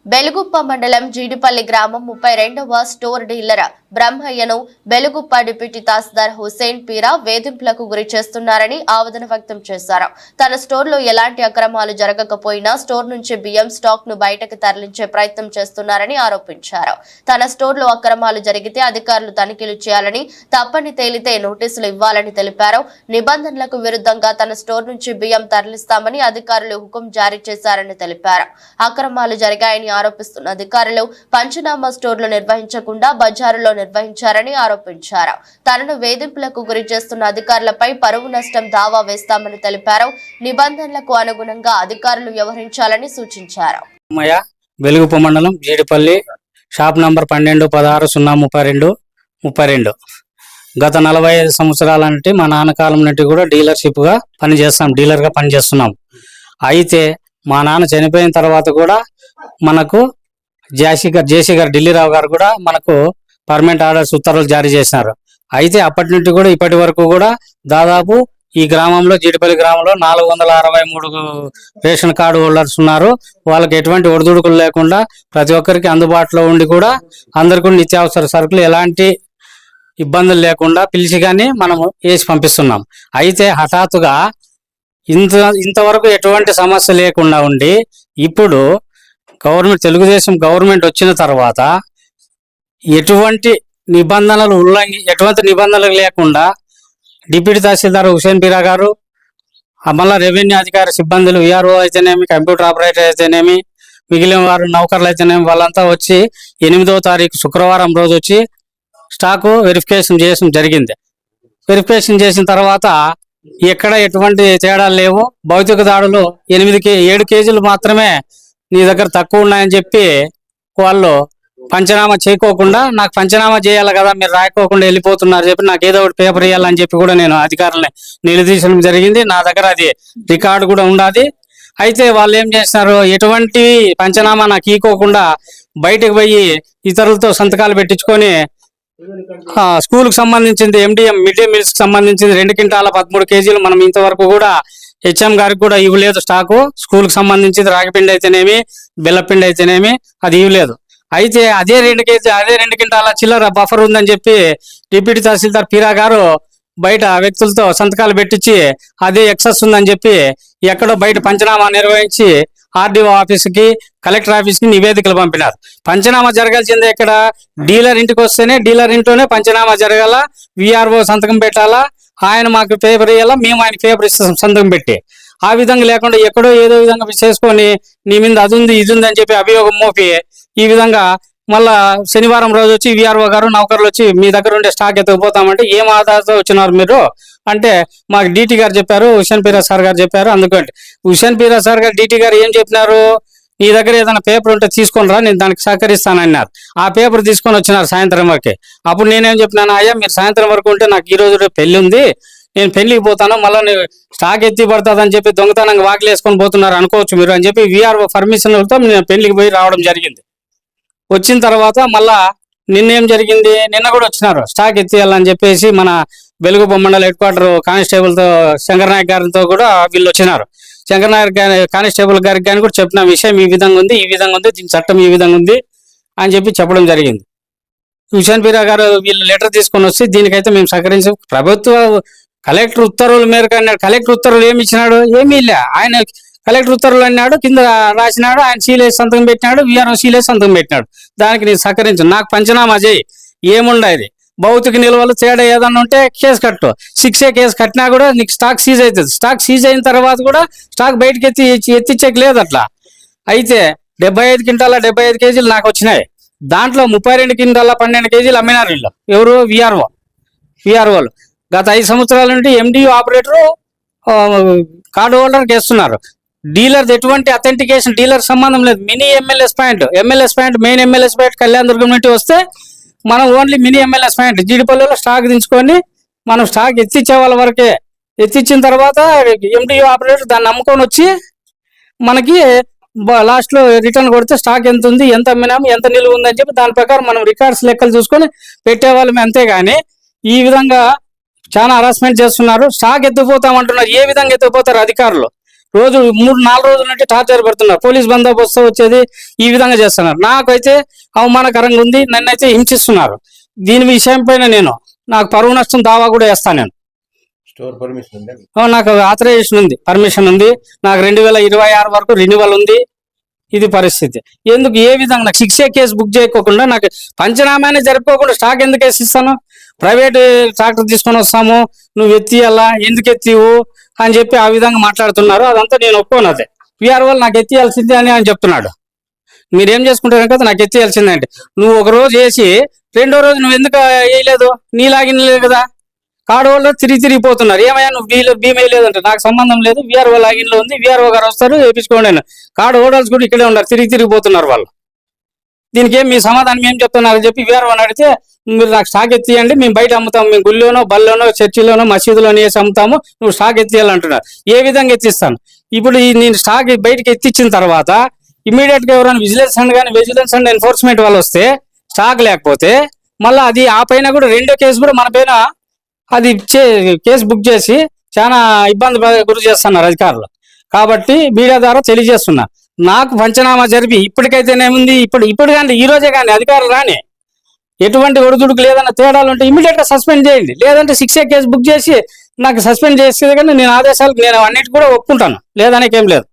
బెలుగుప్ప మండలం జీడిపల్లి గ్రామం 32వ store dealer బ్రహ్మయ్యను Beluguppa deputy తహసీల్దార్ హుసేన్ పీరా వేధింపులకు గురి చేస్తున్నారని ఆవేదన వ్యక్తం చేశారు. తన స్టోర్లో ఎలాంటి అక్రమాలు జరగకపోయినా స్టోర్ నుంచి బియ్యం స్టాక్ ను బయటకు తరలించే ప్రయత్నం చేస్తున్నారని ఆరోపించారు. తన స్టోర్లో అక్రమాలు జరిగితే అధికారులు తనిఖీలు చేయాలని, తప్పని తేలితే నోటీసులు ఇవ్వాలని తెలిపారు. నిబంధనలకు విరుద్ధంగా తన స్టోర్ నుంచి బియ్యం తరలిస్తామని అధికారులు హుకుం జారీ చేశారని తెలిపారు. అక్రమాలు జరిగాయని ఆరోపిస్తున్న అధికారులు పంచనామా స్టోర్లు నిర్వహించకుండా బజారులో నిర్వహించారని ఆరోపించారు. తనను వేధింపులకు గురి చేస్తున్న అధికారులపై పరువు నష్టం దావా వేస్తామని తెలిపారు. నిబంధనలకు అనుగుణంగా అధికారులు వ్యవహరించాలని సూచించారు. వెలుగుప్ప మండలం జీడిపల్లి షాప్ నంబర్ 12/16/032 గత 45 సంవత్సరాల నుండి మా నాన్న కాలం నుండి కూడా డీలర్గా పనిచేస్తున్నాం. అయితే మా నాన్న చనిపోయిన తర్వాత కూడా మనకు జేసీ గారు ఢిల్లీరావు గారు కూడా మనకు పర్మనెంట్ ఆర్డర్స్ ఉత్తర్వులు జారీ చేసినారు. అయితే అప్పటి నుండి కూడా ఇప్పటి వరకు కూడా దాదాపు ఈ గ్రామంలో జీడిపల్లి గ్రామంలో 463 రేషన్ కార్డు హోల్డర్స్ ఉన్నారు. వాళ్ళకి ఎటువంటి ఒడిదుడుకులు లేకుండా ప్రతి ఒక్కరికి అందుబాటులో ఉండి కూడా అందరికీ నిత్యావసర సరుకులు ఎలాంటి ఇబ్బందులు లేకుండా పిలిచి కానీ మనము వేసి పంపిస్తున్నాం. అయితే హఠాత్తుగా ఇంతవరకు ఎటువంటి సమస్య లేకుండా ఉండి ఇప్పుడు తెలుగుదేశం గవర్నమెంట్ వచ్చిన తర్వాత ఎటువంటి నిబంధనలు లేకుండా డిప్యూటీ తహసీల్దార్ హుసేన్ పీరా గారు, మళ్ళా రెవెన్యూ అధికారి సిబ్బందులు విఆర్ఓ అయితేనేమి, కంప్యూటర్ ఆపరేటర్ అయితేనేమి, మిగిలిన వారు నౌకర్లు అయితేనేమి వాళ్ళంతా వచ్చి 8వ తారీఖు శుక్రవారం రోజు వచ్చి స్టాకు వెరిఫికేషన్ చేయడం జరిగింది. వెరిఫికేషన్ చేసిన తర్వాత ఎక్కడ ఎటువంటి తేడాలు లేవు. భౌతిక దాడులు 7 కేజీలు మాత్రమే నీ దగ్గర తక్కువ ఉన్నాయని చెప్పి వాళ్ళు పంచనామా చేయకోకుండా, నాకు పంచనామా చేయాలి కదా మీరు రాయకోకుండా వెళ్ళిపోతున్నారు చెప్పి నాకు ఏదో ఒకటి పేపర్ ఇవ్వాలని చెప్పి కూడా నేను అధికారులని నిలదీయడం జరిగింది. నా దగ్గర అది రికార్డు కూడా ఉండాలి. అయితే వాళ్ళు ఏం చేస్తున్నారు, ఎటువంటి పంచనామా నాకు ఇవ్వకోకుండా బయటకు పోయి ఇతరులతో సంతకాలు పెట్టించుకొని స్కూల్కి సంబంధించింది MDM మిడ్ డే మీల్స్ కి సంబంధించింది 2 క్వింటాల 13 కేజీలు మనం ఇంతవరకు కూడా HM గారికి కూడా ఇవ్వలేదు. స్టాకు స్కూల్కి సంబంధించింది రాగిపిండి అయితేనేమి, బెల్లపిండి అయితేనేమి అది ఇవ్వలేదు. అయితే అదే 2 క్వింటాల చిల్లర బఫర్ ఉందని చెప్పి డిప్యూటీ తహసీల్దార్ పీరా గారు బయట వ్యక్తులతో సంతకాలు పెట్టించి అదే ఎక్సెస్ ఉందని చెప్పి ఎక్కడో బయట పంచనామా నిర్వహించి RDO ఆఫీస్కి, కలెక్టర్ ఆఫీస్కి నివేదికలు పంపినారు. పంచనామా జరగాల్సిందే ఇక్కడ డీలర్ ఇంటికి వస్తేనే డీలర్ ఇంట్లోనే పంచనామా జరగాల, విఆర్ఓ సంతకం పెట్టాలా, ఆయన మాకు పేపర్ ఇవ్వాలా, మేము ఆయన పేపర్ ఇస్తాం సంతకం పెట్టి. ఆ విధంగా లేకుండా ఎక్కడో ఏదో విధంగా చేసుకొని నీ మీద అది ఉంది ఇది ఉంది అని చెప్పి అభియోగం మోపి ఈ విధంగా మళ్ళా శనివారం రోజు వచ్చి విఆర్ఓ గారు నౌకర్లు వచ్చి మీ దగ్గర ఉండే స్టాక్ ఎత్తుకుపోతామంటే ఏం ఆధారంతో వచ్చినారు మీరు అంటే మాకు DT గారు చెప్పారు, హుసేన్ పీరా సార్ గారు చెప్పారు. అందుకంటే హుసేన్ పీరా సార్ గారు DT గారు ఏం చెప్పినారు, నీ దగ్గర ఏదైనా పేపర్ ఉంటే తీసుకొని రా, నేను దానికి సహకరిస్తానన్నారు. ఆ పేపర్ తీసుకొని వచ్చినారు సాయంత్రం వరకే. అప్పుడు నేనేం చెప్పినాను, అయ్యా మీరు సాయంత్రం వరకు ఉంటే నాకు ఈ రోజు పెళ్లి ఉంది, నేను పెళ్లికి పోతాను, మళ్ళీ స్టాక్ ఎత్తి పడుతుందని చెప్పి దొంగతనంగా వాకిలు వేసుకొని పోతున్నారు అనుకోవచ్చు మీరు అని చెప్పి విఆర్ఓ పర్మిషన్లతో నేను పెళ్లికి పోయి రావడం జరిగింది. వచ్చిన తర్వాత మళ్ళా నిన్నేం జరిగింది, నిన్న కూడా వచ్చినారు స్టాక్ ఎత్తియాలని చెప్పేసి మన వెలుగుప్ప మండల హెడ్-క్వార్టర్ కానిస్టేబుల్తో శంకరనాయక్ గారితో కూడా వీళ్ళు వచ్చినారు. శంకరనాయక్ కానిస్టేబుల్ గారికి కానీ కూడా చెప్పిన విషయం ఈ విధంగా ఉంది, దీని చట్టం ఈ విధంగా ఉంది అని చెప్పి చెప్పడం జరిగింది. హుసేన్ పీరా గారు వీళ్ళు లెటర్ తీసుకొని వస్తే దీనికైతే మేము సహకరించి ప్రభుత్వ కలెక్టర్ ఉత్తర్వుల మేరకు అన్నాడు. కలెక్టర్ ఉత్తర్వులు ఏమి ఇచ్చినాడు, ఏమీ లే. ఆయన కలెక్టర్ ఉత్తర్వులు అన్నాడు, కింద రాసినాడు, ఆయన సీలేసి సంతకం పెట్టినాడు, విఆర్ఓ సీలేసి సంతకం పెట్టినాడు. దానికి నేను సహకరించు, నాకు పంచనామా చేయి, ఏముండేది భౌతిక నిల్వలు తేడా ఏదన్నా ఉంటే కేసు కట్టు, 6A కేసు కట్టినా కూడా నీకు స్టాక్ సీజ్ అవుతుంది. స్టాక్ సీజ్ అయిన తర్వాత కూడా స్టాక్ బయటకి ఎత్తిచ్చేకి లేదు అట్లా. అయితే 75 క్వింటాల 75 కేజీలు నాకు వచ్చినాయి. దాంట్లో 32 క్వింటాల 12 కేజీలు అమ్మినారు వీళ్ళు. ఎవరు, విఆర్ఓలు. గత 5 సంవత్సరాల నుండి MDO ఆపరేటరు కార్డు హోల్డర్కి వేస్తున్నారు. డీలర్ ఎటువంటి అథెంటికేషన్ డీలర్ సంబంధం లేదు. Mini MLS point main MLS point Kalyanadurgam నుండి వస్తే మనం ఓన్లీ మినీ MLS పాయింట్ జీడిపల్లిలో స్టాక్ దించుకొని మనం స్టాక్ ఎత్తిచ్చే వాళ్ళ వరకే. ఎత్తిచ్చిన తర్వాత MDO ఆపరేటర్ దాన్ని నమ్ముకొని వచ్చి మనకి లాస్ట్లో రిటర్న్ కొడితే స్టాక్ ఎంత ఉంది, ఎంత అమ్మినాము, ఎంత నిలువ ఉందని చెప్పి దాని ప్రకారం మనం రికార్డ్స్ లెక్కలు చూసుకొని పెట్టేవాళ్ళమే. అంతేగాని ఈ విధంగా చాలా హరాస్మెంట్ చేస్తున్నారు. స్టాక్ ఎత్తుకుపోతామంటున్నారు. ఏ విధంగా ఎత్తుకుపోతారు అధికారులు? రోజు 3-4 రోజుల నుండి టార్చర్ పెడుతున్నారు. పోలీస్ బందోబస్తు వచ్చేది ఈ విధంగా చేస్తున్నారు. నాకైతే అవమానకరంగా ఉంది. నన్నైతే హింసిస్తున్నారు. దీని విషయం పైన నాకు పరువు నష్టం దావా కూడా వేస్తాను నేను. స్టోర్ పర్మిషన్ ఉంది, నాకు ఆథరైజేషన్ ఉంది, పర్మిషన్ ఉంది. నాకు 2026 వరకు రెన్యువల్ ఉంది. ఇది పరిస్థితి. ఎందుకు ఏ విధంగా నాకు 6A కేసు బుక్ చేయకోకుండా నాకు పంచనామానే జరుపుకోకుండా స్టాక్ ఎందుకు వేసిస్తాను? ప్రైవేట్ ట్రాక్టర్ తీసుకొని వస్తాము, నువ్వు ఎత్తియాలా, ఎందుకు ఎత్తివు అని చెప్పి ఆ విధంగా మాట్లాడుతున్నారు. అదంతా నేను ఒప్పుకోను. అదే పిఆర్ వాళ్ళు నాకు ఎత్తియాల్సిందే అని ఆయన చెప్తున్నాడు. మీరేం చేసుకుంటారు కదా, నాకు ఎత్తియాల్సిందే అంటే నువ్వు ఒక రోజు వేసి 2వ రోజు నువ్వు ఎందుకు వేయలేదు? నీ లాగిన్ లేదు కదా. కార్డు వాళ్ళు తిరిగిపోతున్నారు. ఏమయ్యా నువ్వు బీమ్ వేయలేదంటే నాకు సంబంధం లేదు, విఆర్ఓ లాగిన్ లో ఉంది, విఆర్ఓ గారు వస్తారు వేయించుకోండి. కార్డు హోల్డర్స్ కూడా ఇక్కడే ఉన్నారు, తిరిగిపోతున్నారు వాళ్ళు. దీనికి ఏం మీ సమాధానం ఏం చెప్తున్నారని చెప్పి విఆర్ఓని అడిగితే, మీరు నాకు స్టాక్ ఎత్తియండి, మేము బయట అమ్ముతాము, మేము గుళ్ళోనో బల్లోనో చర్చిలోనో మసీదులోనో వేసి అమ్ముతాము, నువ్వు స్టాక్ ఎత్తియాలంటున్నారు. ఏ విధంగా ఎత్తిస్తాను? ఇప్పుడు నేను స్టాక్ బయటకి ఎత్తిచ్చిన తర్వాత ఇమీడియట్ గా ఎవరైనా విజిలెన్స్ అండ్ ఎన్ఫోర్స్మెంట్ వాళ్ళు వస్తే స్టాక్ లేకపోతే మళ్ళీ అది ఆ పైన కూడా 2వ కేసు కూడా మన పైన అది కేసు బుక్ చేసి చాలా ఇబ్బంది గురి చేస్తున్నారు అధికారులు. కాబట్టి మీడియా ద్వారా తెలియజేస్తున్నా, నాకు పంచనామా జరిపి ఇప్పటికైతేనేముంది, ఇప్పుడు కానీ ఈ రోజే కానీ అధికారులు రాని ఎటువంటి ఒడిదుడుకు లేదన్న తేడాలు ఉంటే ఇమీడియట్ గా సస్పెండ్ చేయండి. లేదంటే 6A కేసు బుక్ చేసి నాకు సస్పెండ్ చేసేది కానీ నేను ఆదేశాలకు నేను అన్నిటి కూడా ఒప్పుకుంటాను, లేదనేకేం లేదు.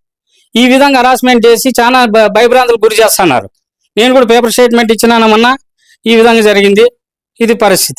ఈ విధంగా హరాస్మెంట్ చేసి చాలా భయభ్రాంతులు గురి చేస్తున్నారు. నేను కూడా పేపర్ స్టేట్మెంట్ ఇచ్చినానమన్నా ఈ విధంగా జరిగింది. ఇది పరిస్థితి.